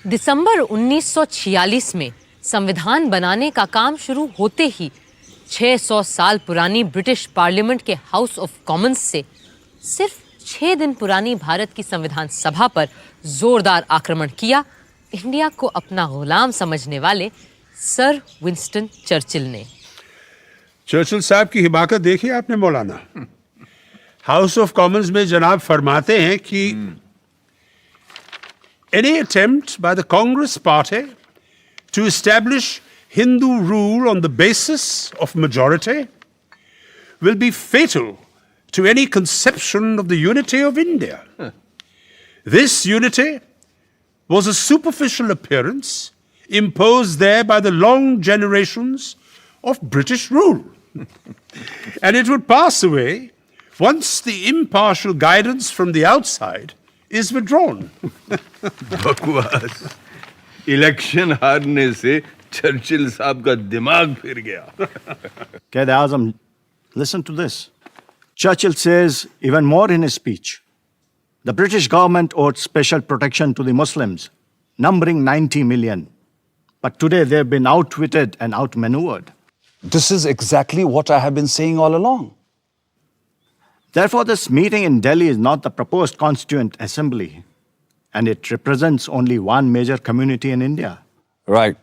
दिसंबर 1946 में संविधान बनाने का काम शुरू होते ही 600 साल पुरानी ब्रिटिश पार्लियामेंट के हाउस ऑफ कॉमन्स से सिर्फ 6 दिन पुरानी भारत की संविधान सभा पर जोरदार आक्रमण किया इंडिया को अपना गुलाम समझने वाले सर विंस्टन चर्चिल ने। चर्चिल साहब की हिमाकत देखी आपने मौलाना। हाउस ऑफ कॉमन्स में जनाब फरमाते हैं कि any attempt by the Congress Party to establish Hindu rule on the basis of majority will be fatal to any conception of the unity of India. This unity was a superficial appearance imposed there by the long generations of British rule. And it would pass away once the impartial guidance from the outside is withdrawn. बकवास। Election हारने से Churchill साहब का दिमाग फिर गया। Quaid-e-Azam, listen to this. Churchill says even more in his speech. The British government owed special protection to the Muslims, numbering 90 million. But today they've been outwitted and outmaneuvered. This is exactly what I have been saying all along. Therefore, this meeting in Delhi is not the proposed Constituent Assembly, and it represents only one major community in India. Right.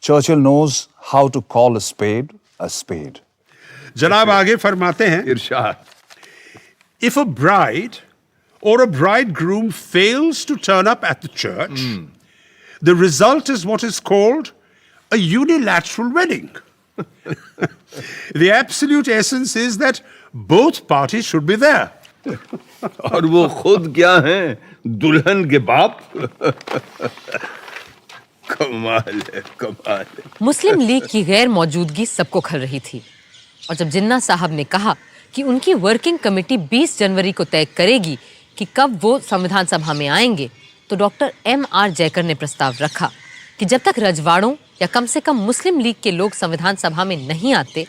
Churchill knows how to call a spade a spade. जनाब आगे फरमाते हैं, इरशाद। if a bride or a bridegroom fails to turn up at the church, the result is what is called a unilateral wedding. The absolute essence is that both parties should be there. और वो खुद क्या हैं? दुल्हन के बाप। कमाल है, कमाल है। मुस्लिम लीग की गैर मौजूदगी सबको खल रही थी और जब जिन्ना साहब ने कहा कि उनकी वर्किंग कमेटी 20 जनवरी को तय करेगी कि कब वो संविधान सभा में आएंगे, तो डॉक्टर M.R. जयकर ने प्रस्ताव रखा कि जब तक रजवाड़ों या कम से कम मुस्लिम लीग के लोग संविधान सभा में नहीं आते,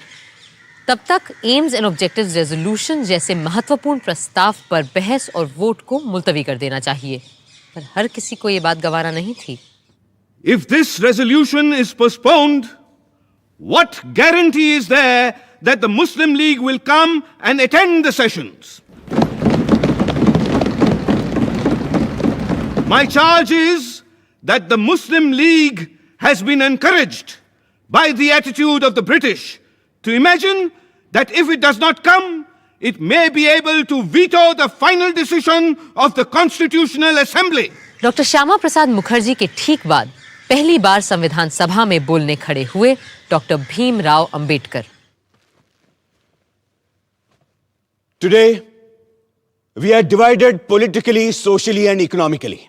तब तक एम्स एंड ऑब्जेक्टिव्स रेजोल्यूशन जैसे महत्वपूर्ण प्रस्ताव पर बहस और वोट को मुलतवी कर देना चाहिए। पर हर किसी को ये बात गवारा नहीं थी। If this resolution is postponed, what guarantee is there that the Muslim League will come and attend the sessions? My charge is that the Muslim League has been encouraged by the attitude of the British to imagine that if it does not come, it may be able to veto the final decision of the Constitutional Assembly. Doctor Shyama Prasad Mukherjee के ठीक बाद पहली बार संविधान सभा में बोलने खड़े हुए doctor Bhimrao Ambedkar. Today, we are divided politically, socially, and economically.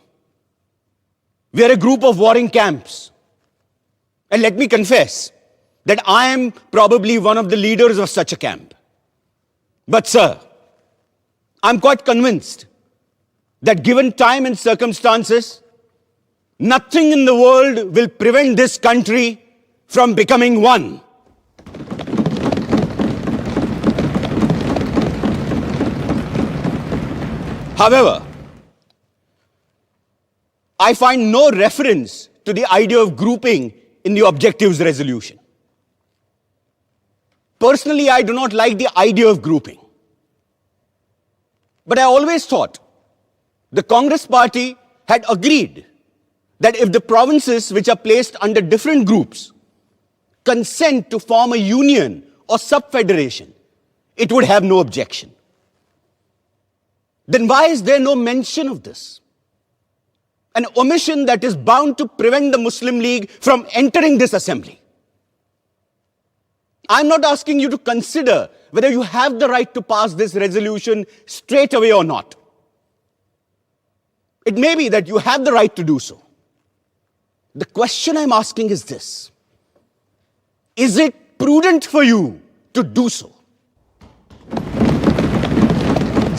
We are a group of warring camps. And let me confess that I am probably one of the leaders of such a camp. But sir, I'm quite convinced that given time and circumstances, nothing in the world will prevent this country from becoming one. However, I find no reference to the idea of grouping in the objectives resolution. Personally, I do not like the idea of grouping. But I always thought the Congress Party had agreed that if the provinces which are placed under different groups consent to form a union or sub-federation, it would have no objection. Then why is there no mention of this? An omission that is bound to prevent the Muslim League from entering this assembly. I'm not asking you to consider whether you have the right to pass this resolution straight away or not. It may be that you have the right to do so. The question I'm asking is this: is it prudent for you to do so?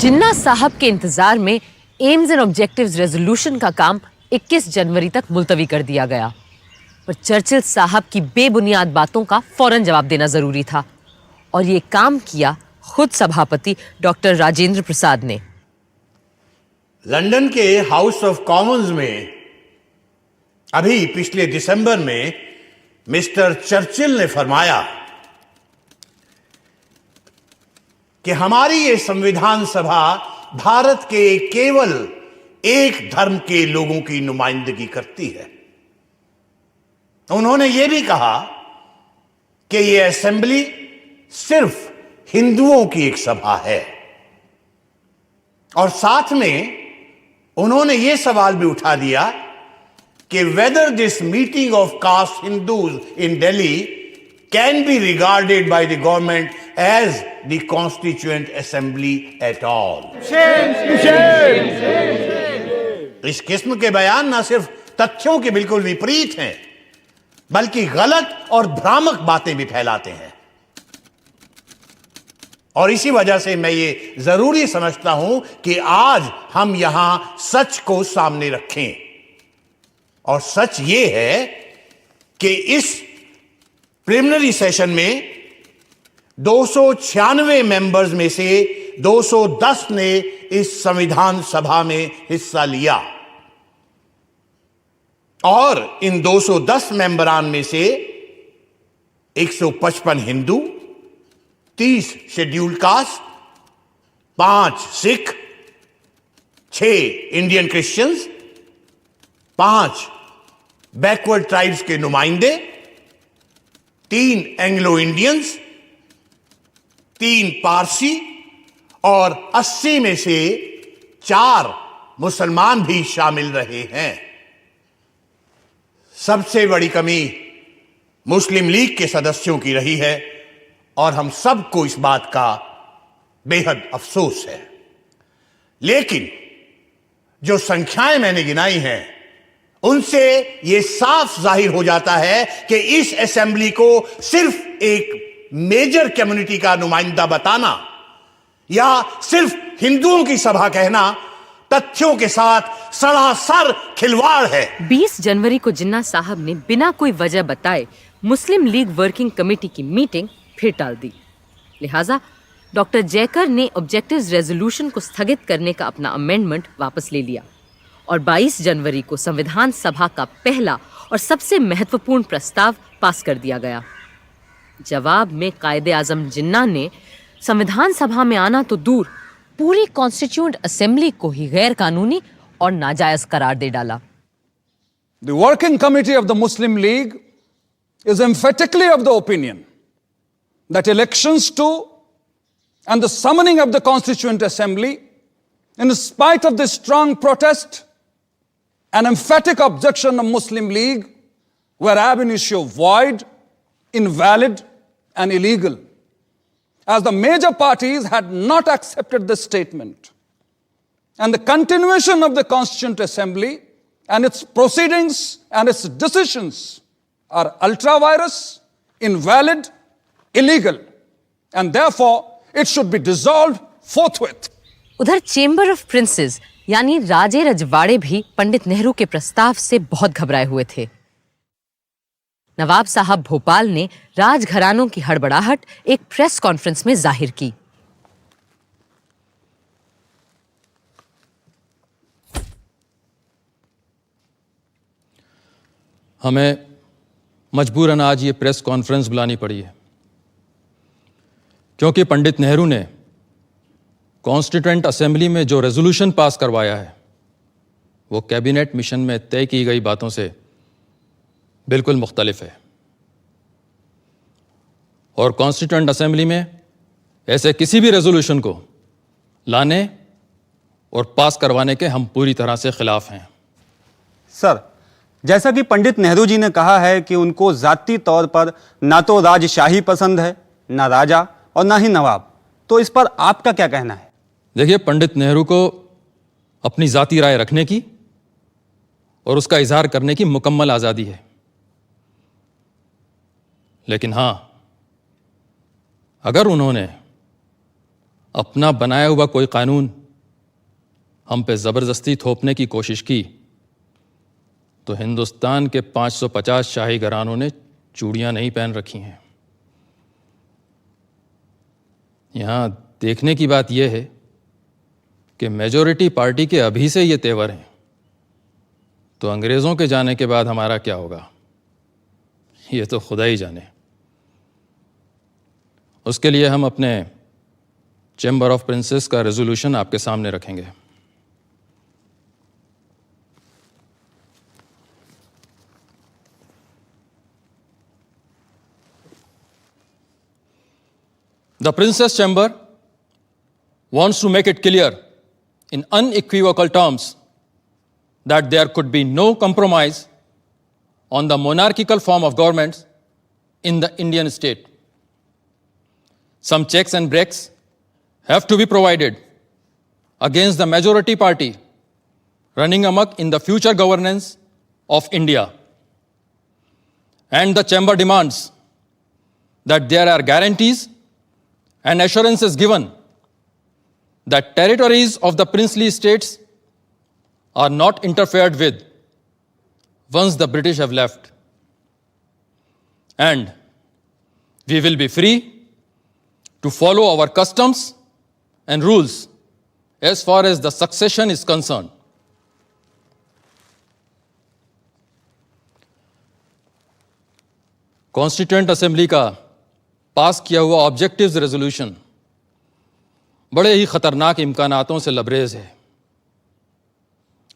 जिन्ना साहब के इंतजार में AIIMS and objectives resolution का काम 21 जनवरी तक मुलतवी कर दिया गया, पर चर्चिल साहब की बेबुनियाद बातों का फौरन जवाब देना जरूरी था और ये काम किया खुद सभापति डॉक्टर राजेंद्र प्रसाद ने। लंदन के हाउस ऑफ कॉमन्स में अभी पिछले दिसंबर में मिस्टर चर्चिल ने फरमाया कि हमारी ये संविधान सभा भारत के केवल एक धर्म के लोगों की नुमाइंदगी करती है। उन्होंने ये भी कहा कि ये असेंबली सिर्फ हिंदुओं की एक सभा है, और साथ में उन्होंने ये सवाल भी उठा दिया कि whether this meeting of caste Hindus in Delhi can be regarded by the government as the constituent assembly at all. इस किस्म के बयान न सिर्फ तथ्यों के बिल्कुल विपरीत हैं, बल्कि गलत और भ्रामक बातें भी फैलाते हैं। और इसी वजह से मैं ये जरूरी समझता हूं कि आज हम यहां सच को सामने रखें। और सच ये है कि इस प्रिलिमिनरी सेशन में 296 मेंबर्स में से 210 ने इस संविधान सभा में हिस्सा लिया, और इन 210 मेंबरान में से 155 Hindu, 30 scheduled caste, 5 Sikh, 6 Indian Christians, 5 backward tribes के नुमाइंदे, 3 एंग्लो इंडियंस, 3 पारसी, और 80 में से 4 मुसलमान भी शामिल रहे हैं। सबसे बड़ी कमी मुस्लिम लीग के सदस्यों की रही है, और हम सबको इस बात का बेहद अफसोस है। लेकिन जो संख्याएं मैंने गिनाई हैं, उनसे यह साफ जाहिर हो जाता है कि इस असेंबली को सिर्फ एक मेजर कम्युनिटी का नुमाइंदा बताना या सिर्फ हिंदुओं की सभा कहना तथ्यों के साथ सरासर खिलवाड़ है। 20 जनवरी को जिन्ना साहब ने बिना कोई वजह बताए मुस्लिम लीग वर्किंग कमेटी की मीटिंग फिर टाल दी। लिहाजा डॉक्टर जयकर ने ऑब्जेक्टिव्स रेजोल्यूशन को स्थगित करने का अपना अमेंडमेंट वापस ले लिया, और 22 जनवरी को संविधान सभा का पहला और सबसे महत्वपूर्ण प्रस्ताव पास कर दिया गया। जवाब में कायदे आजम जिन्ना ने संविधान सभा में आना तो दूर, पूरी कॉन्स्टिट्यूएंट असेंबली को ही गैर कानूनी और नाजायज करार दे डाला। The working committee of the Muslim League is emphatically of the opinion that elections to and the summoning of the Constituent Assembly, in spite of the strong protest and emphatic objection of Muslim League, were ab initio void, invalid, and illegal, as the major parties had not accepted the statement. And the continuation of the Constituent Assembly and its proceedings and its decisions are ultra-virus, invalid, illegal, and therefore it should be dissolved forthwith. उधर chamber of princess यानी राजे रजवाड़े भी पंडित नेहरू के प्रस्ताव से बहुत घबराए हुए थे। नवाब साहब भोपाल ने राजघरानों की हड़बड़ाहट एक प्रेस कॉन्फ्रेंस में जाहिर की। हमें मजबूरन आज ये प्रेस कॉन्फ्रेंस बुलानी पड़ी है, क्योंकि पंडित नेहरू ने कॉन्स्टिट्यूएंट असेंबली में जो रेजोल्यूशन पास करवाया है वो कैबिनेट मिशन में तय की गई बातों से बिल्कुल मुख्तलिफ है, और कॉन्स्टिट्यूएंट असेंबली में ऐसे किसी भी रेजोल्यूशन को लाने और पास करवाने के हम पूरी तरह से खिलाफ हैं। सर, जैसा कि पंडित नेहरू जी ने कहा है कि उनको जाती तौर पर ना तो राजशाही पसंद है, ना राजा और ना ही नवाब, तो इस पर आपका क्या कहना है? देखिए, पंडित नेहरू को अपनी जाती राय रखने की और उसका इजहार करने की मुकम्मल आज़ादी है, लेकिन हां, अगर उन्होंने अपना बनाया हुआ कोई कानून हम पे ज़बरदस्ती थोपने की कोशिश की तो हिंदुस्तान के 550 शाही घरानों ने चूड़ियां नहीं पहन रखी हैं। यहां देखने की बात यह है कि मेजॉरिटी पार्टी के अभी से ये तेवर हैं, तो अंग्रेज़ों के जाने के बाद हमारा क्या होगा ये तो खुदा ही जाने। उसके लिए हम अपने चैम्बर ऑफ प्रिंसेस का रेजोल्यूशन आपके सामने रखेंगे। The Princess Chamber wants to make it clear in unequivocal terms that there could be no compromise on the monarchical form of government in the Indian state. Some checks and breaks have to be provided against the majority party running amok in the future governance of India. And the chamber demands that there are guarantees and assurances given that territories of the princely states are not interfered with once the British have left. And we will be free to follow our customs and rules as far as the succession is concerned. Constituent assembly का पास किया हुआ objectives resolution बड़े ही खतरनाक इम्कानातों से लबरेज है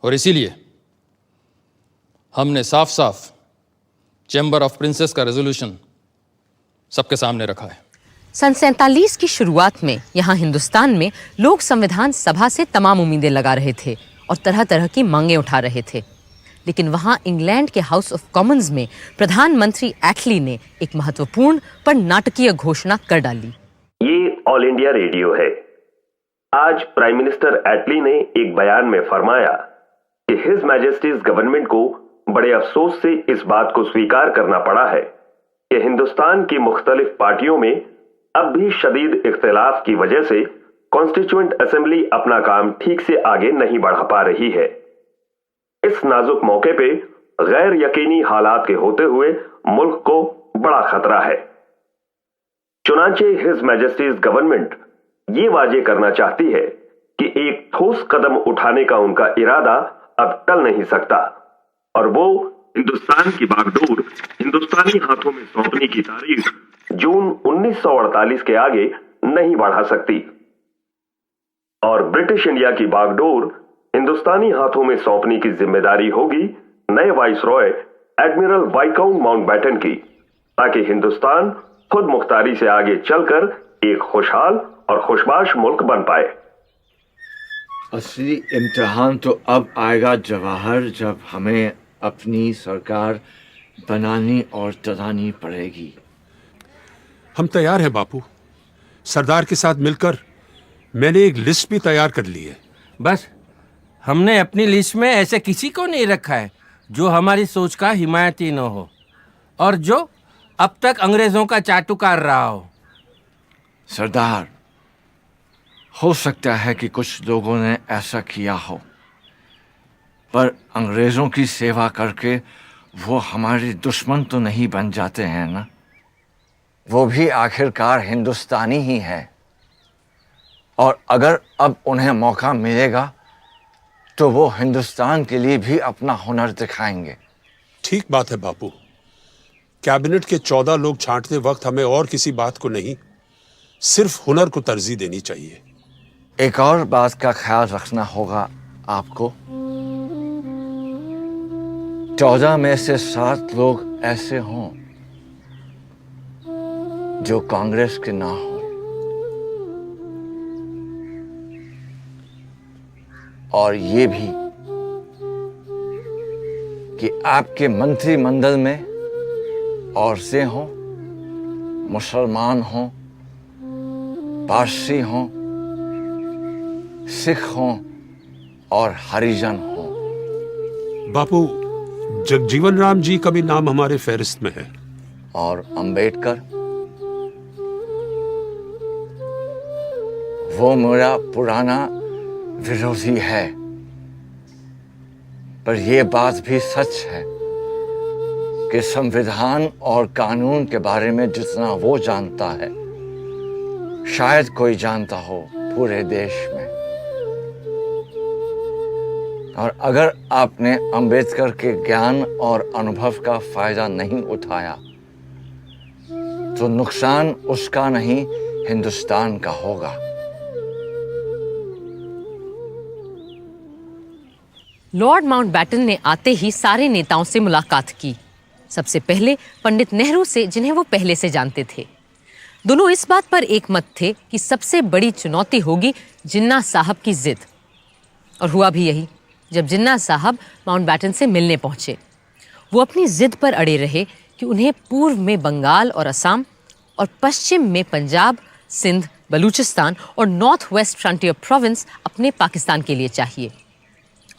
और इसीलिए हमने साफ साफ चैम्बर ऑफ प्रिंसेस का रेजोल्यूशन सबके सामने रखा है। सन 47 की शुरुआत में यहाँ हिंदुस्तान में लोग संविधान सभा से तमाम उम्मीदें लगा रहे थे और तरह तरह की मांगें उठा रहे थे, लेकिन वहाँ इंग्लैंड के हाउस ऑफ कॉमन्स में प्रधानमंत्री एटली ने एक महत्वपूर्ण पर नाटकीय घोषणा कर डाली। ये ऑल इंडिया रेडियो है। आज प्राइम मिनिस्टर एटली ने एक बयान में फरमाया कि हिज मैजेस्टीज गवर्नमेंट को बड़े अफसोस से इस बात को स्वीकार करना पड़ा है कि हिंदुस्तान की मुख्तलिफ पार्टियों में अब भी शदीद इख्तिलाफ की वजह से कॉन्स्टिट्यूएंट असेंबली अपना काम ठीक से आगे नहीं बढ़ा पा रही है। इस नाजुक मौके पे गैर यकीनी हालात के होते हुए मुल्क को बड़ा खतरा है। चुनांचे हिज मैजेस्टीज गवर्नमेंट ये वाजे करना चाहती है कि एक ठोस कदम उठाने का उनका इरादा अब टल नहीं सकता और वो हिंदुस्तान की बागडोर हिंदुस्तानी हाथों में सौंपने की तारीख जून 1948 के आगे नहीं बढ़ा सकती और ब्रिटिश इंडिया की बागडोर हिंदुस्तानी हाथों में सौंपने की जिम्मेदारी होगी नए वाइसरॉय एडमिरल वाइकाउंट माउंटबेटन की, ताकि हिंदुस्तान खुद मुख्तारी से आगे चलकर एक खुशहाल और खुशबाश मुल्क बन पाए। असली इम्तिहान तो अब आएगा जवाहर, जब हमें अपनी सरकार बनानी और चलानी पड़ेगी। हम तैयार हैं बापू। सरदार के साथ मिलकर मैंने एक लिस्ट भी तैयार कर ली है। बस हमने अपनी लिस्ट में ऐसे किसी को नहीं रखा है जो हमारी सोच का हिमायती न हो और जो अब तक अंग्रेजों का चाटुकार रहा हो। सरदार, हो सकता है कि कुछ लोगों ने ऐसा किया हो, पर अंग्रेजों की सेवा करके वो हमारे दुश्मन तो नहीं बन जाते हैं ना। वो भी आखिरकार हिंदुस्तानी ही है और अगर अब उन्हें मौका मिलेगा तो वो हिंदुस्तान के लिए भी अपना हुनर दिखाएंगे। ठीक बात है बापू। कैबिनेट के 14 लोग छांटते वक्त हमें और किसी बात को नहीं, सिर्फ हुनर को तरजीह देनी चाहिए। एक और बात का ख्याल रखना होगा आपको। 14 में से 7 लोग ऐसे हों जो कांग्रेस के ना हो और ये भी कि आपके मंत्रिमंडल में औरतें हों, मुसलमान हों, पारसी हों, सिख हों और हरिजन हों। बापू, जगजीवन राम जी का भी नाम हमारे फहरिस्त में है। और अंबेडकर, वो मेरा पुराना विरोधी है, पर यह बात भी सच है कि संविधान और कानून के बारे में जितना वो जानता है शायद कोई जानता हो पूरे देश में। और अगर आपने अंबेडकर के ज्ञान और अनुभव का फायदा नहीं उठाया तो नुकसान उसका नहीं हिंदुस्तान का होगा। लॉर्ड माउंटबैटन ने आते ही सारे नेताओं से मुलाकात की। सबसे पहले पंडित नेहरू से, जिन्हें वो पहले से जानते थे। दोनों इस बात पर एक मत थे कि सबसे बड़ी चुनौती होगी जिन्ना साहब की जिद। और हुआ भी यही। जब जिन्ना साहब माउंटबैटन से मिलने पहुंचे, वो अपनी जिद पर अड़े रहे कि उन्हें पूर्व में बंगाल और असम और पश्चिम में पंजाब, सिंध, बलूचिस्तान और नॉर्थ वेस्ट फ्रंटियर प्रोविंस अपने पाकिस्तान के लिए चाहिए।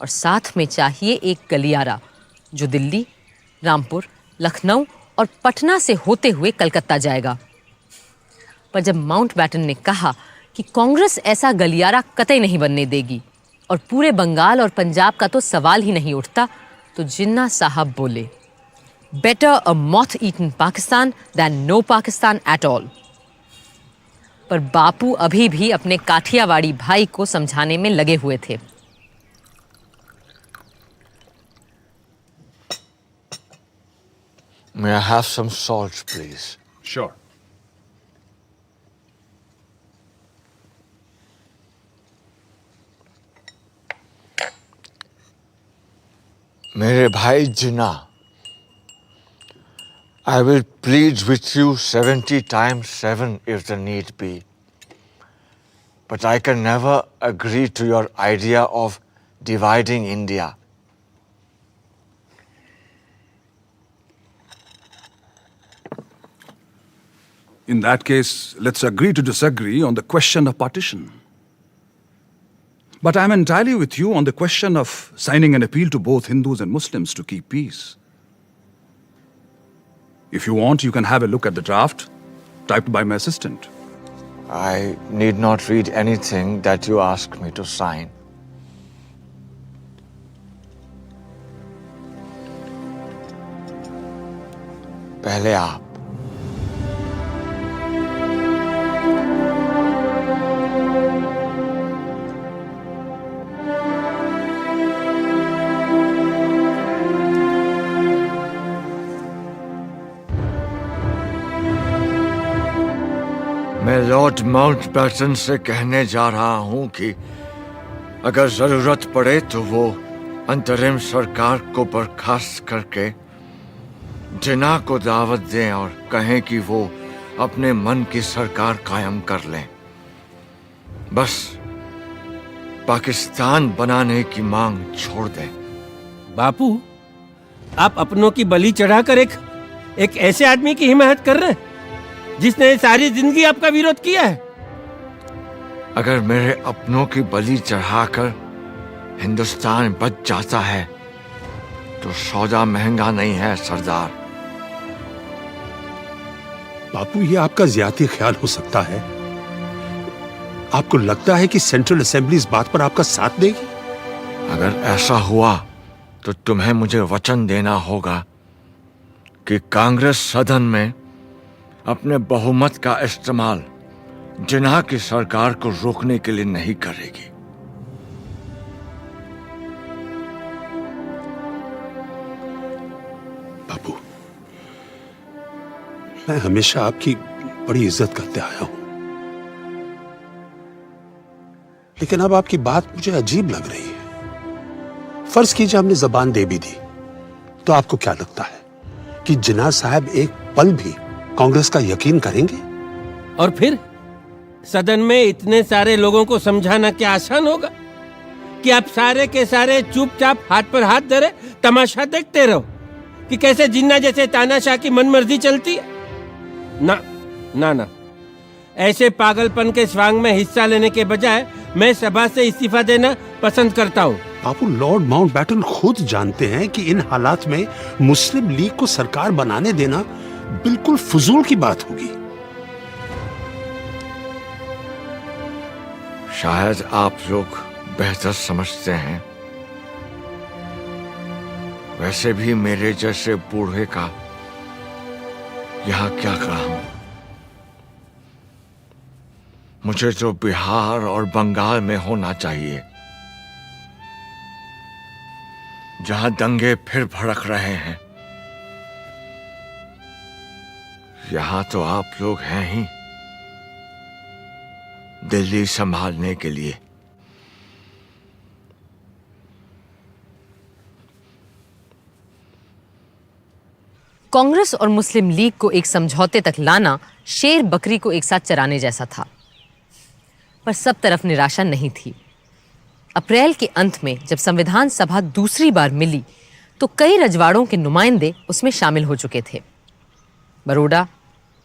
और साथ में चाहिए एक गलियारा जो दिल्ली, रामपुर, लखनऊ और पटना से होते हुए कलकत्ता जाएगा। पर जब माउंटबैटन ने कहा कि कांग्रेस ऐसा गलियारा कतई नहीं बनने देगी और पूरे बंगाल और पंजाब का तो सवाल ही नहीं उठता, तो जिन्ना साहब बोले, better a moth eaten Pakistan than no Pakistan at all. पर बापू अभी भी अपने काठियावाड़ी भाई को समझाने में लगे हुए थे। May I have some salt, please? Sure. मेरे भाई जिन्ना, I will plead with you 70 times 7 if the need be. But I can never agree to your idea of dividing India. In that case, let's agree to disagree on the question of partition. But I'm entirely with you on the question of signing an appeal to both Hindus and Muslims to keep peace. If you want, you can have a look at the draft typed by my assistant. I need not read anything that you ask me to sign. पहले आप। मैं Lord Mountbatten से कहने जा रहा हूं कि अगर जरूरत पड़े तो वो अंतरिम सरकार को बर्खास्त करके जिन्ना को दावत दें और कहें कि वो अपने मन की सरकार कायम कर लें। बस पाकिस्तान बनाने की मांग छोड़ दें। बापू, आप अपनों की बलि चढ़ाकर एक ऐसे आदमी की हिमायत कर रहे हैं जिसने सारी जिंदगी आपका विरोध किया है। अगर मेरे अपनों की बलि चढ़ाकर हिंदुस्तान बच जाता है तो सौदा महंगा नहीं है सरदार। बापू, ये आपका ज्यादा ख्याल हो सकता है। आपको लगता है कि सेंट्रल असेंबली इस बात पर आपका साथ देगी? अगर ऐसा हुआ तो तुम्हें मुझे वचन देना होगा कि कांग्रेस सदन में अपने बहुमत का इस्तेमाल जिन्ना की सरकार को रोकने के लिए नहीं करेगी। बापू, मैं हमेशा आपकी बड़ी इज्जत करते आया हूं, लेकिन अब आपकी बात मुझे अजीब लग रही है। फर्ज कीजिए हमने जबान दे भी दी, तो आपको क्या लगता है कि जिन्ना साहब एक पल भी कांग्रेस का यकीन करेंगे? और फिर सदन में इतने सारे लोगों को समझाना क्या आसान होगा कि आप सारे के सारे चुपचाप हाथ पर हाथ धरे तमाशा देखते रहो कि कैसे जिन्ना जैसे तानाशाह की मनमर्जी चलती है? ना ना ना, ऐसे पागलपन के स्वांग में हिस्सा लेने के बजाय मैं सभा से इस्तीफा देना पसंद करता हूँ। बापू, लॉर्ड माउंटबैटन खुद जानते हैं कि इन हालात में मुस्लिम लीग को सरकार बनाने देना बिल्कुल फजूल की बात होगी। शायद आप लोग बेहतर समझते हैं। वैसे भी मेरे जैसे बूढ़े का यहाँ क्या काम? मुझे तो बिहार और बंगाल में होना चाहिए। जहां दंगे फिर भड़क रहे हैं। यहां तो आप लोग हैं ही दिल्ली संभालने के लिए। कांग्रेस और मुस्लिम लीग को एक समझौते तक लाना शेर बकरी को एक साथ चराने जैसा था, पर सब तरफ निराशा नहीं थी। अप्रैल के अंत में जब संविधान सभा दूसरी बार मिली तो कई रजवाड़ों के नुमाइंदे उसमें शामिल हो चुके थे। बरोडा,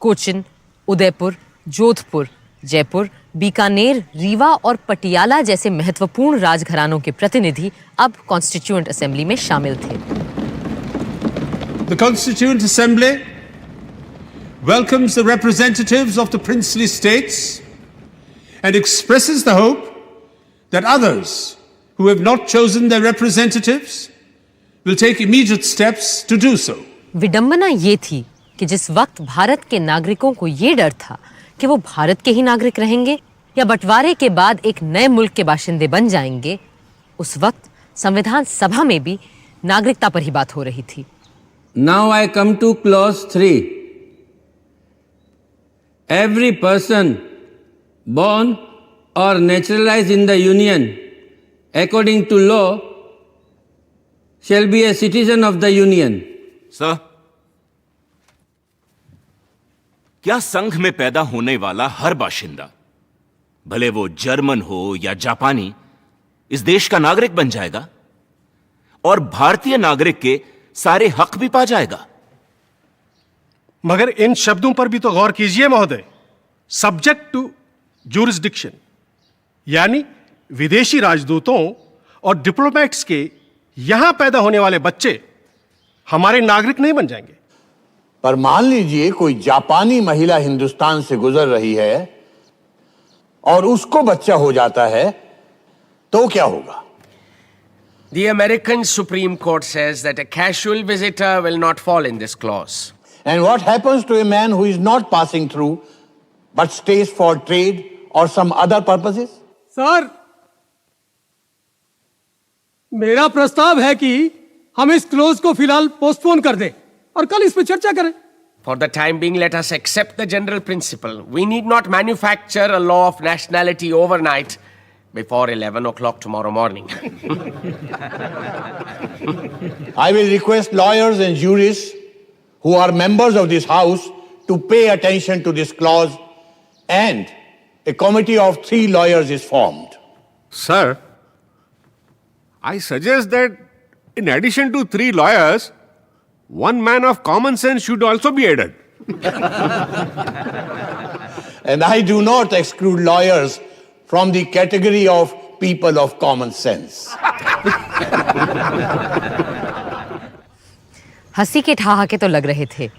कोचिन, उदयपुर, जोधपुर, जयपुर, बीकानेर, रीवा और पटियाला जैसे महत्वपूर्ण राजघरानों के प्रतिनिधि अब कॉन्स्टिट्यूएंट असेंबली में शामिल थे। The Constituent Assembly welcomes the representatives of the princely states and expresses the hope that others who have not chosen their representatives will take immediate steps to do so. विडंबना ये थी कि जिस वक्त भारत के नागरिकों को ये डर था कि वो भारत के ही नागरिक रहेंगे या बंटवारे के बाद एक नए मुल्क के बाशिंदे बन जाएंगे, उस वक्त संविधान सभा में भी नागरिकता पर ही बात हो रही थी। Now I come to clause 3. Every person born or naturalized in the Union according to law shall be a citizen of the Union. Sir, क्या संघ में पैदा होने वाला हर बाशिंदा, भले वो जर्मन हो या जापानी, इस देश का नागरिक बन जाएगा और भारतीय नागरिक के सारे हक भी पा जाएगा? मगर इन शब्दों पर भी तो गौर कीजिए महोदय। सब्जेक्ट टू ज्यूरिसडिक्शन, यानी विदेशी राजदूतों और डिप्लोमेट्स के यहां पैदा होने वाले बच्चे हमारे नागरिक नहीं बन जाएंगे। पर मान लीजिए कोई जापानी महिला हिंदुस्तान से गुजर रही है और उसको बच्चा हो जाता है, तो क्या होगा? The American Supreme Court says that a casual visitor will not fall in this clause. And what happens to a man who is not passing through but stays for trade or some other purposes? Sir, मेरा प्रस्ताव है कि हम इस close को फिलहाल postpone कर दें और कल इस पर चर्चा करें। For the time being, let us accept the general principle. We need not manufacture a law of nationality overnight before 11 o'clock tomorrow morning. I will request lawyers and jurists who are members of this house to pay attention to this clause, and a committee of 3 lawyers is formed. Sir, I suggest that in addition to 3 lawyers, one man of common sense should also be added. And I do not exclude lawyers from the category of people of common sense. हंसी के ठहाके तो लग रहे थे,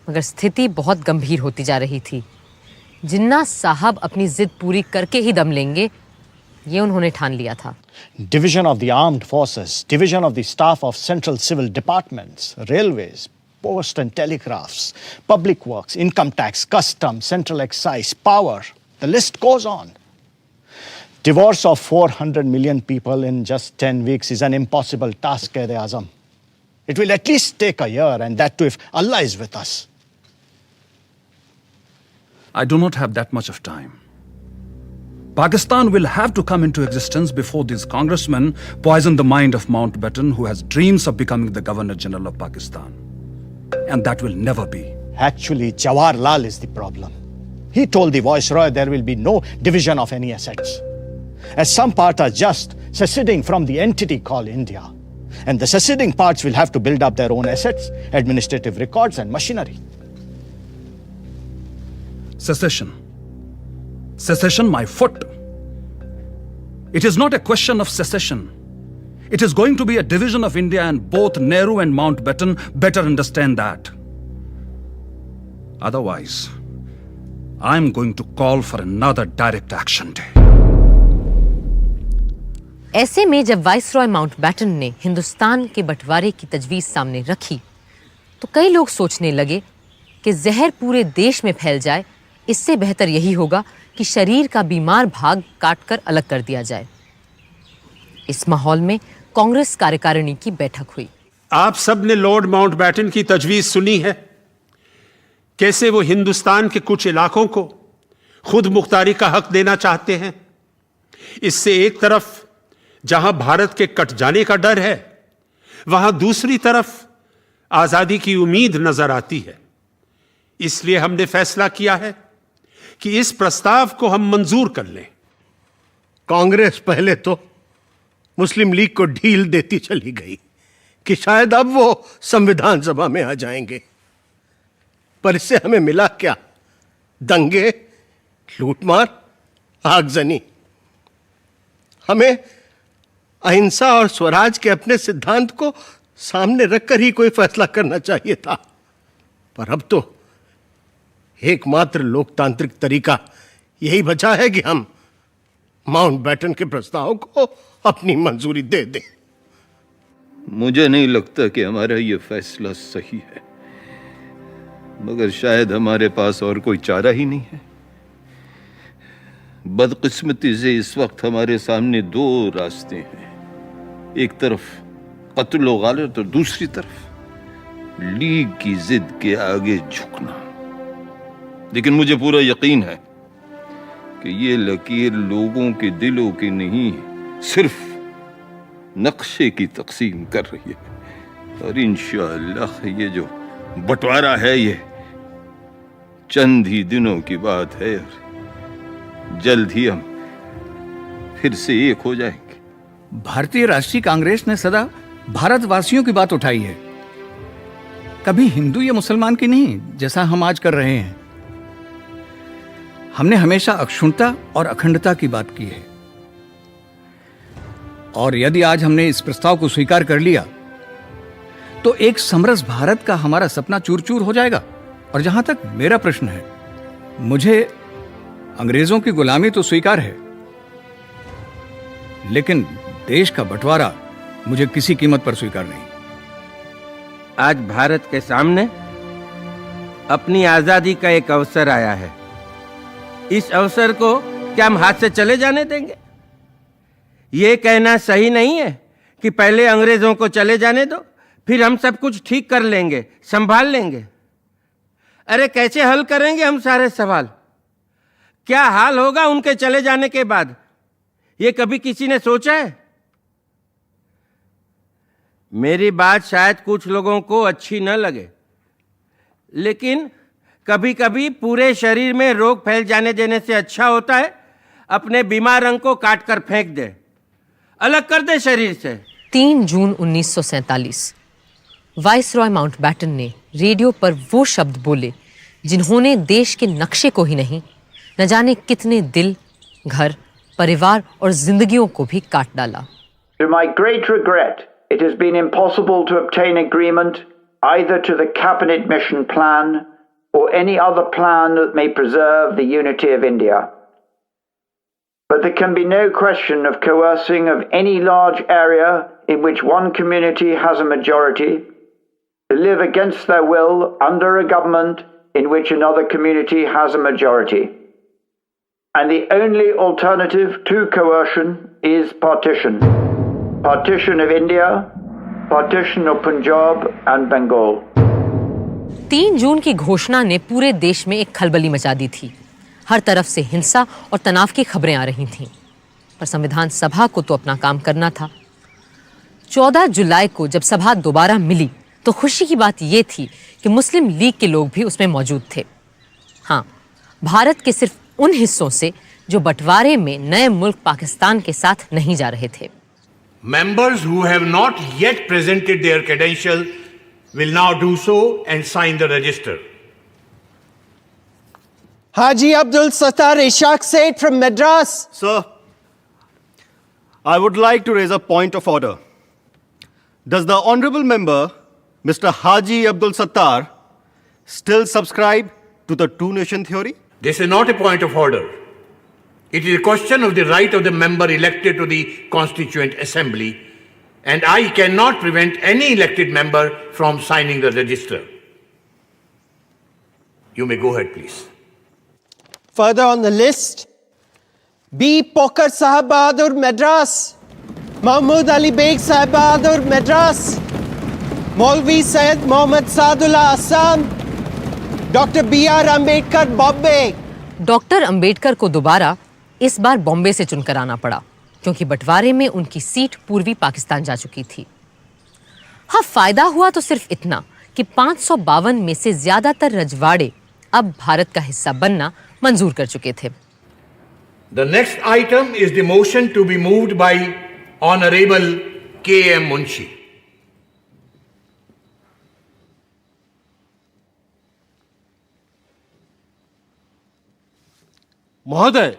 मगर स्थिति बहुत गंभीर होती जा रही थी। जिन्ना साहब अपनी जिद पूरी करके ही दम लेंगे, ये उन्होंने ठान लिया था। Division of the armed forces, division of the staff of central civil departments, railways, post and telegraphs, public works, income tax, customs, central excise, power. The list goes on. Divorce of 400 million people in just 10 weeks is an impossible task, Quaid-e-Azam. It will at least take a year, and that too if Allah is with us. I do not have that much of time. Pakistan will have to come into existence before these congressmen poison the mind of Mountbatten, who has dreams of becoming the Governor General of Pakistan. And that will never be. Actually, Jawaharlal is the problem. He told the Viceroy there will be no division of any assets, as some parts are just seceding from the entity called India. And the seceding parts will have to build up their own assets, administrative records and machinery. Secession. Secession, my foot. It is not a question of secession. It is going to be a division of India, and both Nehru and Mountbatten better understand that. Otherwise, I'm going to call for another direct action day. ऐसे में जब viceroy Mountbatten ने हिंदुस्तान के बंटवारे की तजवीज़ सामने रखी, तो कई लोग सोचने लगे कि जहर पूरे देश में फैल जाए, इससे बेहतर यही होगा कि शरीर का बीमार भाग काटकर अलग कर दिया जाए। इस माहौल में कांग्रेस कार्यकारिणी की बैठक हुई। आप सब ने लॉर्ड माउंटबैटन की तजवीज सुनी है, कैसे वो हिंदुस्तान के कुछ इलाकों को खुद मुख्तारी का हक देना चाहते हैं। इससे एक तरफ जहां भारत के कट जाने का डर है, वहां दूसरी तरफ आजादी की उम्मीद नजर आती है। इसलिए हमने फैसला किया है कि इस प्रस्ताव को हम मंजूर कर लें। कांग्रेस पहले तो मुस्लिम लीग को ढील देती चली गई कि शायद अब वो संविधान सभा में आ जाएंगे, पर इससे हमें मिला क्या? दंगे, लूटमार, आगजनी। हमें अहिंसा और स्वराज के अपने सिद्धांत को सामने रखकर ही कोई फैसला करना चाहिए था, पर अब तो एकमात्र लोकतांत्रिक तरीका यही बचा है कि हम माउंटबैटन के प्रस्ताव को अपनी मंजूरी दे दें। मुझे नहीं लगता कि हमारा ये फैसला सही है, मगर शायद हमारे पास और कोई चारा ही नहीं है। बदकिस्मती से इस वक्त हमारे सामने दो रास्ते हैं, एक तरफ कत्ल व गालिब और दूसरी तरफ लीग की जिद के आगे झुकना। लेकिन मुझे पूरा यकीन है कि ये लकीर लोगों के दिलों की नहीं, सिर्फ नक्शे की तकसीम कर रही है। और इंशाअल्लाह ये जो बंटवारा है ये चंद ही दिनों की बात है और जल्द ही हम फिर से एक हो जाएंगे। भारतीय राष्ट्रीय कांग्रेस ने सदा भारतवासियों की बात उठाई है, कभी हिंदू या मुसलमान की नहीं, जैसा हम आज कर रहे हैं। हमने हमेशा अक्षुण्णता और अखंडता की बात की है, और यदि आज हमने इस प्रस्ताव को स्वीकार कर लिया तो एक समरस भारत का हमारा सपना चूर चूर हो जाएगा। और जहां तक मेरा प्रश्न है, मुझे अंग्रेजों की गुलामी तो स्वीकार है, लेकिन देश का बंटवारा मुझे किसी कीमत पर स्वीकार नहीं। आज भारत के सामने अपनी आजादी का एक अवसर आया है। इस अवसर को क्या हम हाथ से चले जाने देंगे? ये कहना सही नहीं है कि पहले अंग्रेजों को चले जाने दो, फिर हम सब कुछ ठीक कर लेंगे, संभाल लेंगे। अरे कैसे हल करेंगे हम सारे सवाल? क्या हाल होगा उनके चले जाने के बाद? ये कभी किसी ने सोचा है? मेरी बात शायद कुछ लोगों को अच्छी न लगे, लेकिन कभी कभी पूरे शरीर में रोग फैल जाने देने से अच्छा होता है अपने बीमार अंग को काट कर फेंक दे, अलग कर दे शरीर से। 3 जून 1947 वाइसरॉय माउंटबैटन ने रेडियो पर वो शब्द बोले जिन्होंने देश के नक्शे को ही नहीं, न जाने कितने दिल, घर, परिवार और जिंदगियों को भी काट डाला। To my great regret, it has been impossible to obtain agreement either to the cabinet mission plan or any other plan that may preserve the unity of India. But there can be no question of coercing of any large area in which one community has a majority to live against their will under a government in which another community has a majority. And the only alternative to coercion is partition. Partition of India, partition of Punjab and Bengal. 3 जून की घोषणा ने पूरे देश में एक खलबली मचा दी थी। हर तरफ से हिंसा और तनाव की खबरें आ रही थीं, पर संविधान सभा को तो अपना काम करना था। 14 जुलाई को जब सभा दोबारा मिली तो खुशी की बात यह थी कि मुस्लिम लीग के लोग भी उसमें मौजूद थे। हाँ, भारत के सिर्फ उन हिस्सों से जो बंटवारे में नए मुल्क पाकिस्तान के साथ नहीं जा रहे थे। Members who have not yet presented their credentials will now do so and sign the register. Haji Abdul Sattar Ishaq Seth from Madras. Sir, I would like to raise a point of order. Does the honorable member, Mr. Haji Abdul Sattar, still subscribe to the two-nation theory? This is not a point of order. It is a question of the right of the member elected to the Constituent Assembly, and I cannot prevent any elected member from signing the register. You may go ahead, please. Further on the list, B. Pokar Sahab Bahadur, Madras. Mahmood Ali Beg Sahib Bahadur Madras, Maulvi Syed Mohammad Saadullah Assam, Dr. B.R. Ambedkar Bombay. Doctor Ambedkar को दोबारा इस बार बॉम्बे से चुनकर आना पड़ा क्योंकि बंटवारे में उनकी सीट पूर्वी पाकिस्तान जा चुकी थी। हाँ, फायदा हुआ तो सिर्फ इतना कि 552 में से ज्यादातर रजवाड़े अब भारत का हिस्सा बनना मंजूर कर चुके थे। The next item is the motion to be moved by Honorable K.M. Munshi. महोदय,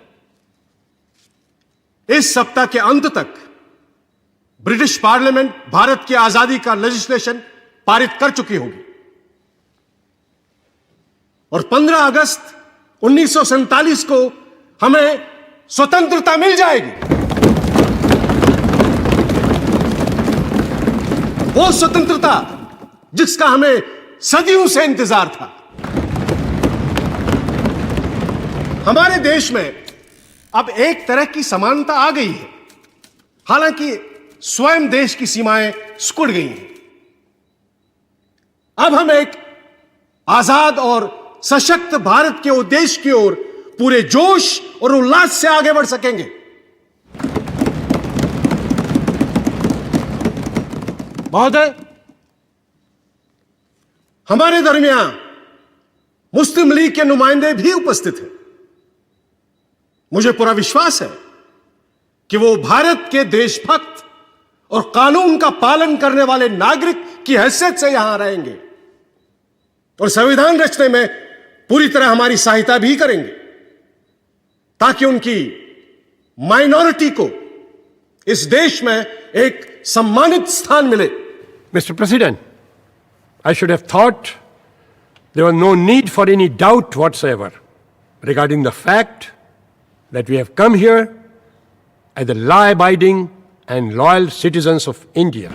इस सप्ताह के अंत तक ब्रिटिश पार्लियामेंट भारत की आजादी का लेजिस्लेशन पारित कर चुकी होगी और 15 अगस्त 1947 को हमें स्वतंत्रता मिल जाएगी। वो स्वतंत्रता जिसका हमें सदियों से इंतजार था। हमारे देश में अब एक तरह की समानता आ गई है, हालांकि स्वयं देश की सीमाएं सिकुड़ गई हैं। अब हम एक आजाद और सशक्त भारत के उद्देश्य की ओर पूरे जोश और उल्लास से आगे बढ़ सकेंगे। महोदय, हमारे दरमियान मुस्लिम लीग के नुमाइंदे भी उपस्थित हैं। मुझे पूरा विश्वास है कि वो भारत के देशभक्त और कानून का पालन करने वाले नागरिक की हैसियत से यहां रहेंगे और संविधान रचने में पूरी तरह हमारी सहायता भी करेंगे ताकि उनकी माइनॉरिटी को इस देश में एक सम्मानित स्थान मिले। Mr. President, I should have thought there was no need for any doubt whatsoever regarding the fact that we have come here as the law-abiding and loyal citizens of India.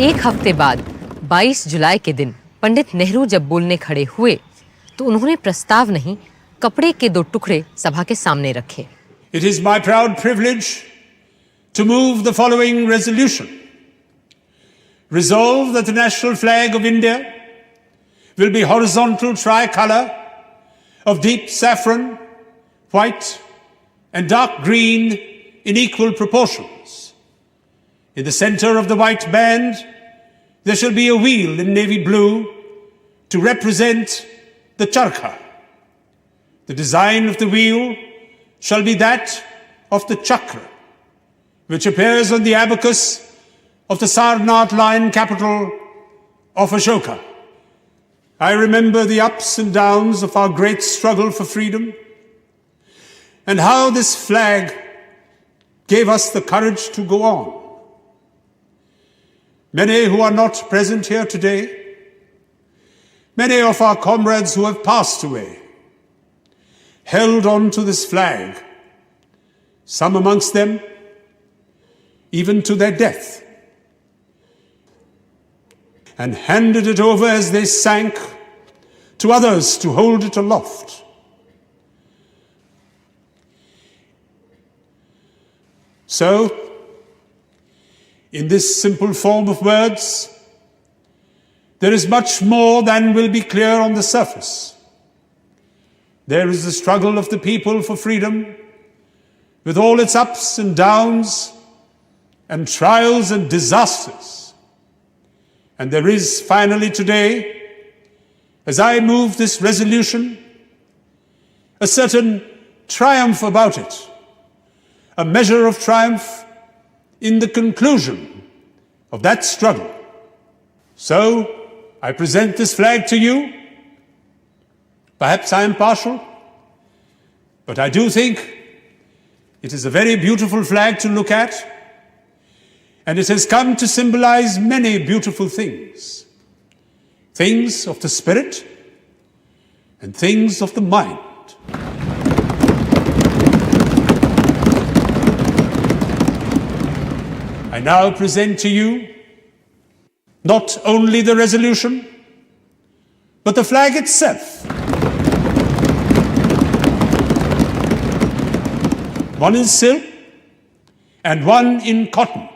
एक हफ्ते बाद 22 जुलाई के दिन पंडित नेहरू जब बोलने खड़े हुए तो उन्होंने प्रस्ताव नहीं, कपड़े के 2 टुकड़े सभा के सामने रखे। It is my proud privilege to move the following resolution. Resolve that the national flag of India will be horizontal tricolor of deep saffron, white and dark green in equal proportions. In the center of the white band, there shall be a wheel in navy blue to represent the charkha. The design of the wheel shall be that of the chakra, which appears on the abacus of the Sarnath lion capital of Ashoka. I remember the ups and downs of our great struggle for freedom and how this flag gave us the courage to go on. Many who are not present here today, many of our comrades who have passed away, held on to this flag, some amongst them even to their death, and handed it over as they sank to others to hold it aloft. So, in this simple form of words, there is much more than will be clear on the surface. There is the struggle of the people for freedom, with all its ups and downs, and trials and disasters. And there is finally today, as I move this resolution, a certain triumph about it, a measure of triumph in the conclusion of that struggle. So, I present this flag to you. Perhaps I am partial, but I do think it is a very beautiful flag to look at, and it has come to symbolize many beautiful things. Things of the spirit and things of the mind. I now present to you not only the resolution, but the flag itself. One is silk and one in cotton.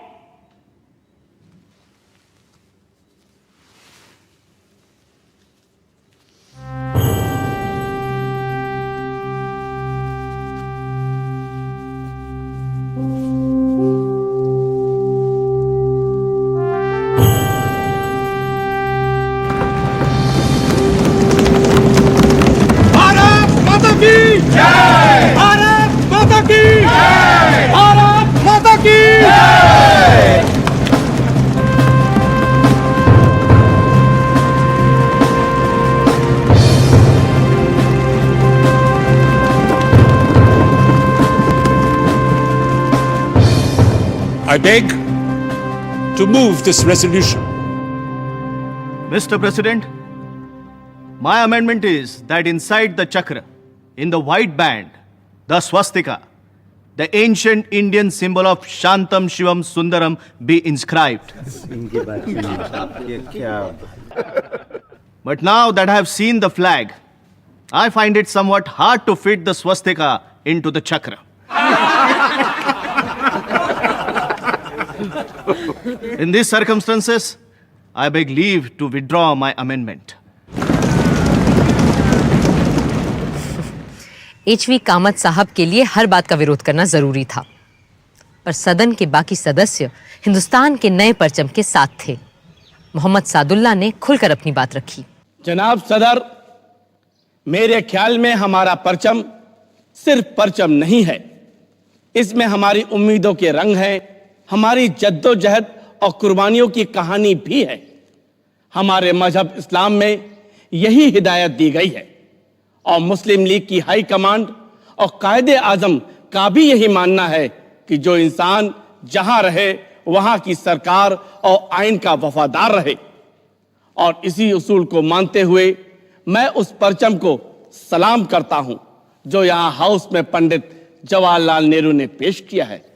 I beg to move this resolution. Mr. President, my amendment is that inside the chakra, in the white band, the swastika, the ancient Indian symbol of Shantam Shivam Sundaram be inscribed. But now that I have seen the flag, I find it somewhat hard to fit the swastika into the chakra. In these circumstances, I beg leave to withdraw my amendment. HV Kamat साहब के लिए हर बात का विरोध करना जरूरी था, पर सदन के बाकी सदस्य हिंदुस्तान के नए परचम के साथ थे। मोहम्मद सादुल्ला ने खुलकर अपनी बात रखी। जनाब सदर, मेरे ख्याल में हमारा परचम सिर्फ परचम नहीं है, इसमें हमारी उम्मीदों के रंग हैं, हमारी जद्दोजहद और कुर्बानियों की कहानी भी है। हमारे मजहब इस्लाम में यही हिदायत दी गई है और मुस्लिम लीग की हाई कमांड और कायदे आजम का भी यही मानना है कि जो इंसान जहां रहे वहां की सरकार और आइन का वफादार रहे। और इसी उसूल को मानते हुए मैं उस परचम को सलाम करता हूं जो यहां हाउस में पंडित जवाहरलाल नेहरू ने पेश किया है।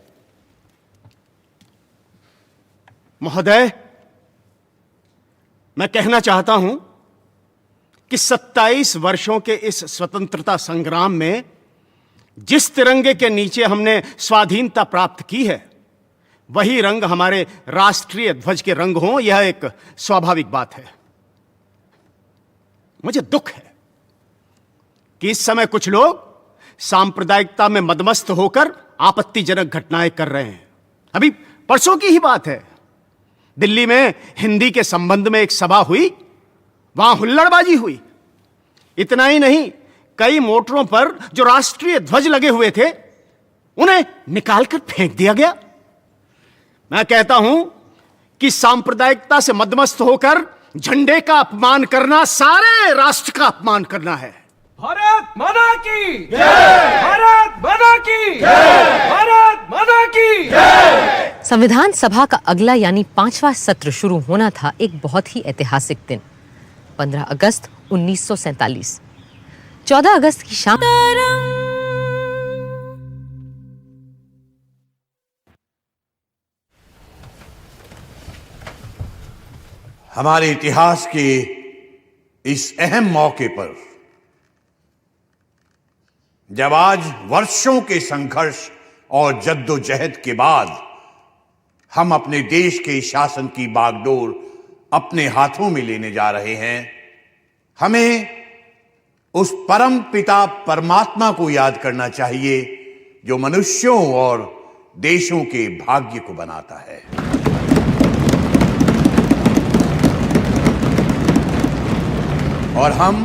महोदय, मैं कहना चाहता हूं कि 27 वर्षों के इस स्वतंत्रता संग्राम में जिस तिरंगे के नीचे हमने स्वाधीनता प्राप्त की है, वही रंग हमारे राष्ट्रीय ध्वज के रंग हों, यह एक स्वाभाविक बात है। मुझे दुख है कि इस समय कुछ लोग सांप्रदायिकता में मदमस्त होकर आपत्तिजनक घटनाएं कर रहे हैं। अभी परसों की ही बात है, दिल्ली में हिंदी के संबंध में एक सभा हुई, वहां हुल्लड़बाजी हुई। इतना ही नहीं, कई मोटरों पर जो राष्ट्रीय ध्वज लगे हुए थे उन्हें निकालकर फेंक दिया गया। मैं कहता हूं कि सांप्रदायिकता से मदमस्त होकर झंडे का अपमान करना सारे राष्ट्र का अपमान करना है। भारत माता की जय! भारत माता की जय! भारत माता की जय! संविधान सभा का अगला यानी 5वां सत्र शुरू होना था एक बहुत ही ऐतिहासिक दिन, 15 अगस्त 1947। 14 अगस्त की शाम हमारे इतिहास के इस अहम मौके पर, जब आज वर्षों के संघर्ष और जद्दोजहद के बाद हम अपने देश के शासन की बागडोर अपने हाथों में लेने जा रहे हैं, हमें उस परम पिता परमात्मा को याद करना चाहिए जो मनुष्यों और देशों के भाग्य को बनाता है। और हम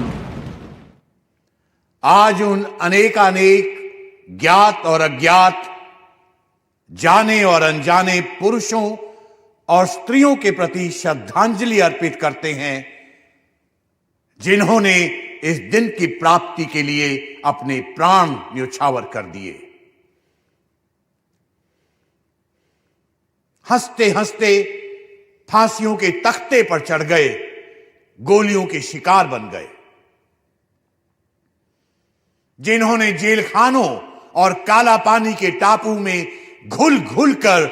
आज उन अनेकानेक ज्ञात और अज्ञात, जाने और अनजाने पुरुषों और स्त्रियों के प्रति श्रद्धांजलि अर्पित करते हैं जिन्होंने इस दिन की प्राप्ति के लिए अपने प्राण न्यौछावर कर दिए। हंसते हंसते फांसियों के तख्ते पर चढ़ गए, गोलियों के शिकार बन गए। जिन्होंने जेल खानों और काला पानी के टापू में घुल घुल कर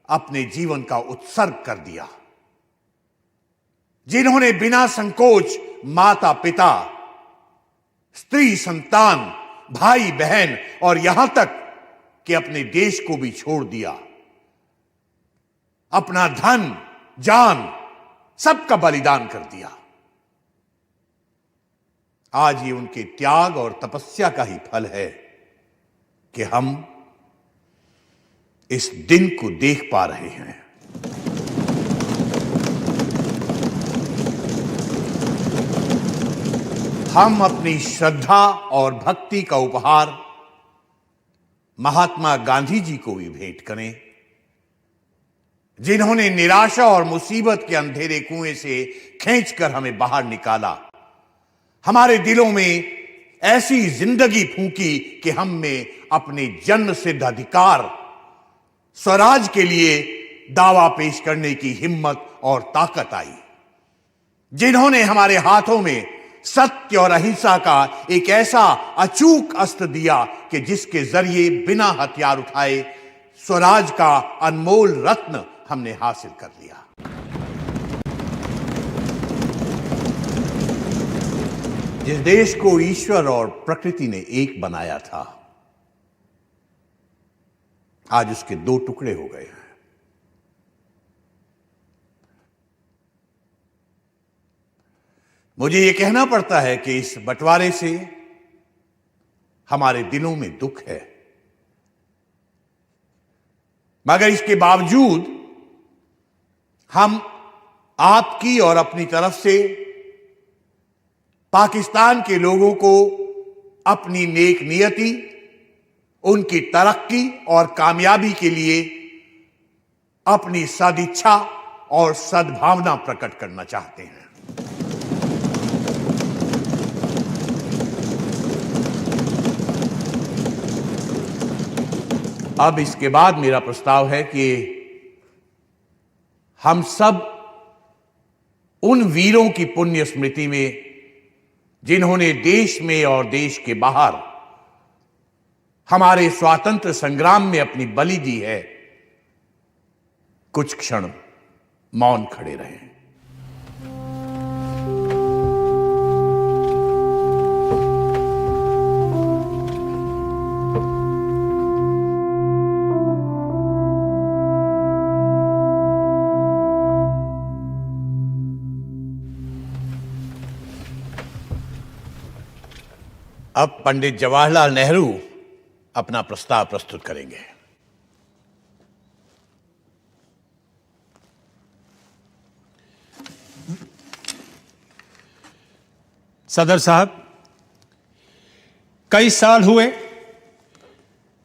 अपने जीवन का उत्सर्ग कर दिया। जिन्होंने बिना संकोच माता पिता, स्त्री संतान, भाई बहन और यहां तक कि अपने देश को भी छोड़ दिया, अपना धन, जान सबका बलिदान कर दिया। आज ये उनके त्याग और तपस्या का ही फल है कि हम इस दिन को देख पा रहे हैं। हम अपनी श्रद्धा और भक्ति का उपहार महात्मा गांधी जी को भी भेंट करें, जिन्होंने निराशा और मुसीबत के अंधेरे कुएं से खींचकर हमें बाहर निकाला, हमारे दिलों में ऐसी जिंदगी फूंकी कि हम में अपने जन्म सिद्ध अधिकार स्वराज के लिए दावा पेश करने की हिम्मत और ताकत आई, जिन्होंने हमारे हाथों में सत्य और अहिंसा का एक ऐसा अचूक अस्त्र दिया कि जिसके जरिए बिना हथियार उठाए स्वराज का अनमोल रत्न हमने हासिल कर लिया। जिस देश को ईश्वर और प्रकृति ने एक बनाया था, आज उसके दो टुकड़े हो गए हैं। मुझे यह कहना पड़ता है कि इस बंटवारे से हमारे दिलों में दुख है, मगर इसके बावजूद हम आपकी और अपनी तरफ से पाकिस्तान के लोगों को अपनी नेक नियति, उनकी तरक्की और कामयाबी के लिए अपनी सदिच्छा और सद्भावना प्रकट करना चाहते हैं। अब इसके बाद मेरा प्रस्ताव है कि हम सब उन वीरों की पुण्य स्मृति में, जिन्होंने देश में और देश के बाहर हमारे स्वातंत्र संग्राम में अपनी बलि दी है, कुछ क्षण मौन खड़े रहें। अब पंडित जवाहरलाल नेहरू अपना प्रस्ताव प्रस्तुत करेंगे। सदर साहब, कई साल हुए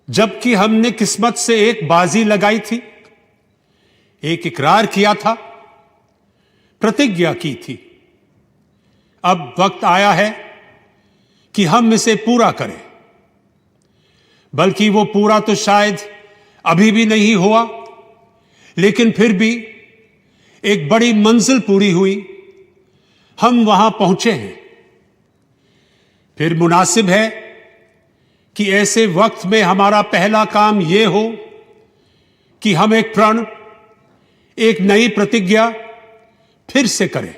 जबकि हमने किस्मत से एक बाजी लगाई थी, एक इकरार किया था, प्रतिज्ञा की थी। अब वक्त आया है कि हम इसे पूरा करें, बल्कि वो पूरा तो शायद अभी भी नहीं हुआ, लेकिन फिर भी एक बड़ी मंजिल पूरी हुई, हम वहां पहुंचे हैं। फिर मुनासिब है कि ऐसे वक्त में हमारा पहला काम यह हो कि हम एक प्रण, एक नई प्रतिज्ञा फिर से करें,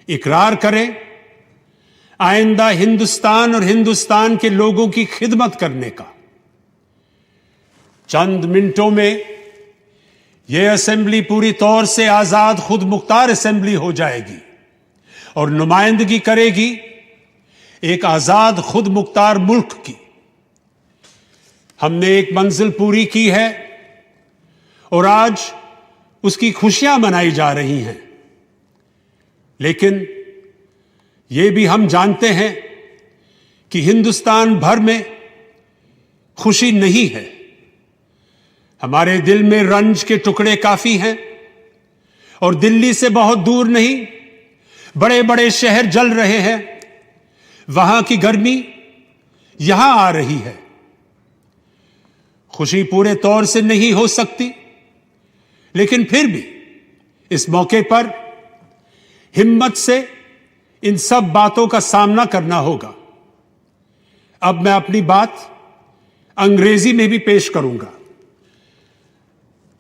इकरार करें आइंदा हिंदुस्तान और हिंदुस्तान के लोगों की खिदमत करने का। चंद मिनटों में यह असेंबली पूरी तौर से आजाद खुद मुख्तार असेंबली हो जाएगी और नुमाइंदगी करेगी एक आजाद खुद मुख्तार मुल्क की। हमने एक मंजिल पूरी की है और आज उसकी खुशियां मनाई जा रही हैं, लेकिन यह भी हम जानते हैं कि हिंदुस्तान भर में खुशी नहीं है। हमारे दिल में रंज के टुकड़े काफी हैं और दिल्ली से बहुत दूर नहीं, बड़े बड़े शहर जल रहे हैं। वहां की गर्मी यहां आ रही है। खुशी पूरे तौर से नहीं हो सकती, लेकिन फिर भी इस मौके पर हिम्मत से इन सब बातों का सामना करना होगा। अब मैं अपनी बात अंग्रेजी में भी पेश करूंगा।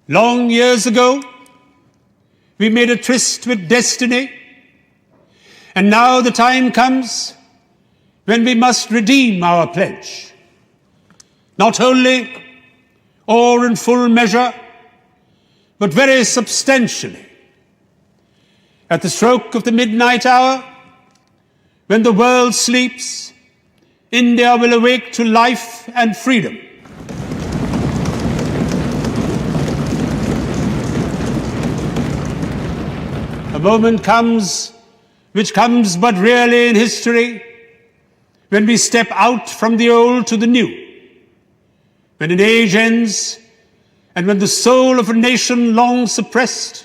Long years ago, we made a tryst with destiny, and now the time comes when we must redeem our pledge. not only or in full measure, but very substantially. At the stroke of the midnight hour, when the world sleeps, India will awake to life and freedom. A moment comes, which comes but rarely in history, when we step out from the old to the new, when an age ends, and when the soul of a nation long suppressed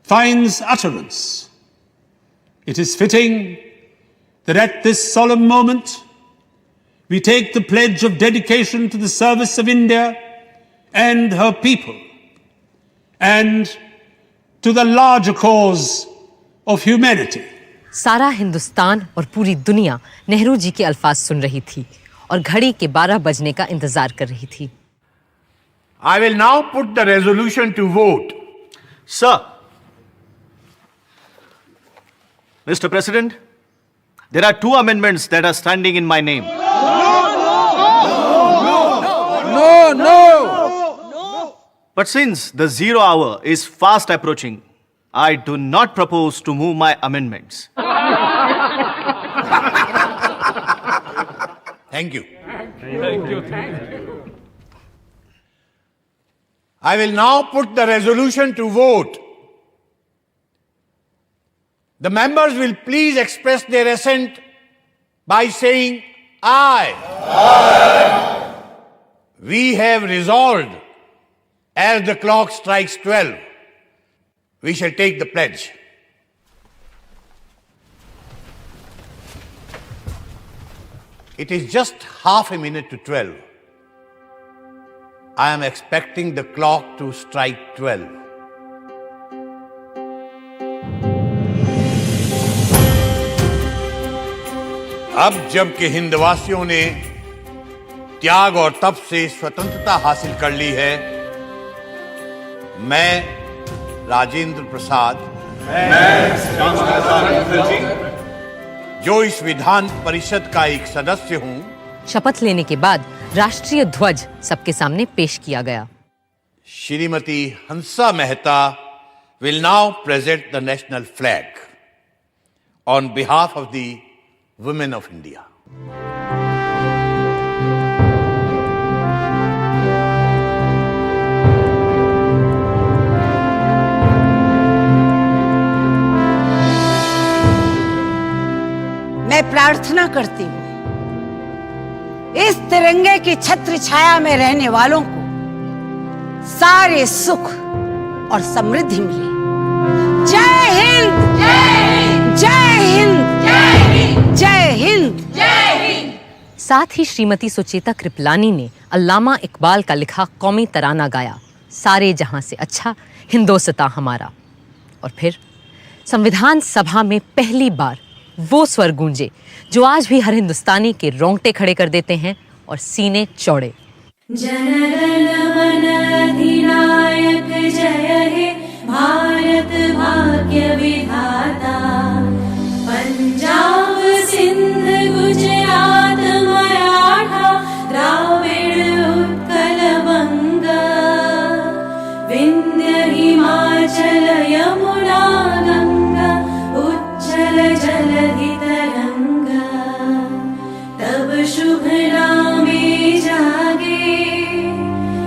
finds utterance. It is fitting that at this solemn moment we take the pledge of dedication to the service of India and her people, and to the larger cause of humanity. सारा हिंदुस्तान और पूरी दुनिया नेहरू जी के अल्फाज सुन रही थी और घड़ी के 12 बजने का इंतजार कर रही थी। I will now put the resolution to vote. Sir, Mr. President, there are 2 amendments that are standing in my name. No! But since the 0 hour is fast approaching, I do not propose to move my amendments. Thank you. Thank you. I will now put the resolution to vote. The members will please express their assent by saying aye. Aye. We have resolved, as the clock strikes 12, we shall take the pledge. It is just half a minute to 12. I am expecting the clock to strike 12. अब जबकि हिंदवासियों ने त्याग और तप से स्वतंत्रता हासिल कर ली है, मैं राजेंद्र प्रसाद, जो इस विधान परिषद का एक सदस्य हूं, शपथ लेने के बाद राष्ट्रीय ध्वज सबके सामने पेश किया गया। Shrimati Hansa Mehta will now present the national flag on behalf of the women of India. मैं प्रार्थना करती हूँ इस तिरंगे की छत्र छाया में रहने वालों को सारे सुख और समृद्धि मिले। जय हिंद, जय हिंद, जय हिंद, जय हिंद, जय हिंद, जय हिंद। साथ ही श्रीमती सुचेता कृपलानी ने अल्लामा इकबाल का लिखा कौमी तराना गाया, सारे जहां से अच्छा हिंदोस्तां हमारा। और फिर संविधान सभा में पहली बार वो स्वर गूंजे जो आज भी हर हिंदुस्तानी के रोंगटे खड़े कर देते हैं और सीने चौड़े। जनगण मन अधिनायक जय हे भारत भाग्य विधाता, पंजाब सिंध गुजरात मराठा द्राविड़ उत्कल बंगा, विंध्य हिमाचल यमुना गंगा उज्जल जलधि तरंगा, तब शुभ नामे जागे,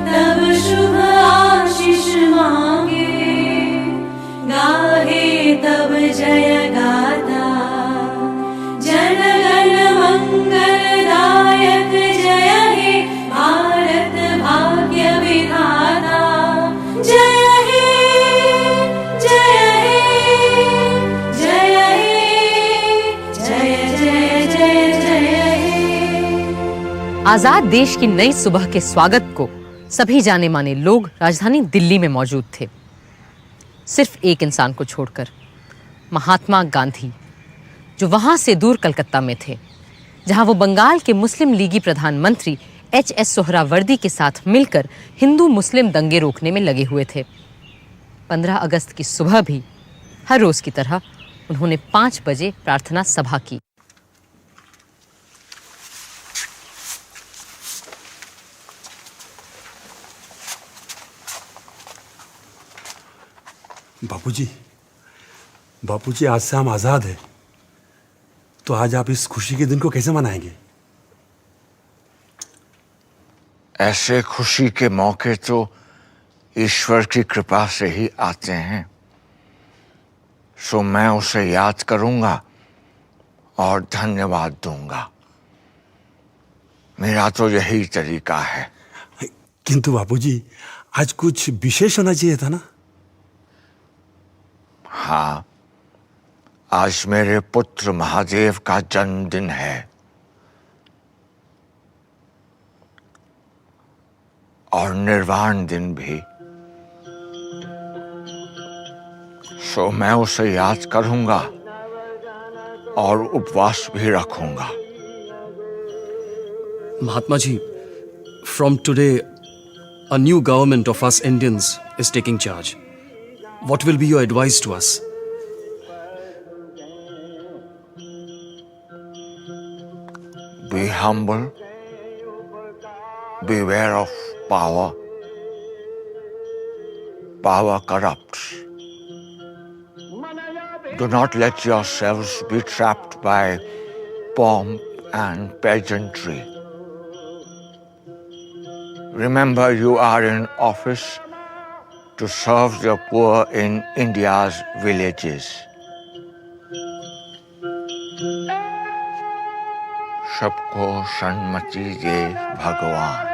तब शुभ आशीष मांगे, गाहे तब जय गाथा, जनगण मंगलदायक जय हे भारत भाग्य विधाता, जय हे, जय हे, जय हे, जय जय जय जय हे। आजाद देश की नई सुबह के स्वागत को सभी जाने माने लोग राजधानी दिल्ली में मौजूद थे, सिर्फ एक इंसान को छोड़कर, महात्मा गांधी, जो वहां से दूर कलकत्ता में थे, जहां वो बंगाल के मुस्लिम लीगी प्रधानमंत्री एच.एस. सोहरावर्दी के साथ मिलकर हिंदू मुस्लिम दंगे रोकने में लगे हुए थे। 15 अगस्त की सुबह भी हर रोज की तरह उन्होंने 5 बजे प्रार्थना सभा की। बापूजी, बापूजी, आज से हम आजाद हैं। तो आज आप इस खुशी के दिन को कैसे मनाएंगे? ऐसे खुशी के मौके तो ईश्वर की कृपा से ही आते हैं। सो मैं उसे याद करूंगा और धन्यवाद दूंगा। मेरा तो यही तरीका है। किंतु बापूजी, आज कुछ विशेष होना चाहिए था ना? हाँ, आज मेरे पुत्र महादेव का जन्मदिन है और निर्वाण दिन भी। सो मैं उसे याद करूंगा और उपवास भी रखूंगा। Mahatma ji, from today, a new government of us Indians is taking charge. What will be your advice to us? Be humble, beware of power. Power corrupts. Do not let yourselves be trapped by pomp and pageantry. Remember, you are in office to serve the poor in India's villages. सबको सन्मति दे भगवान।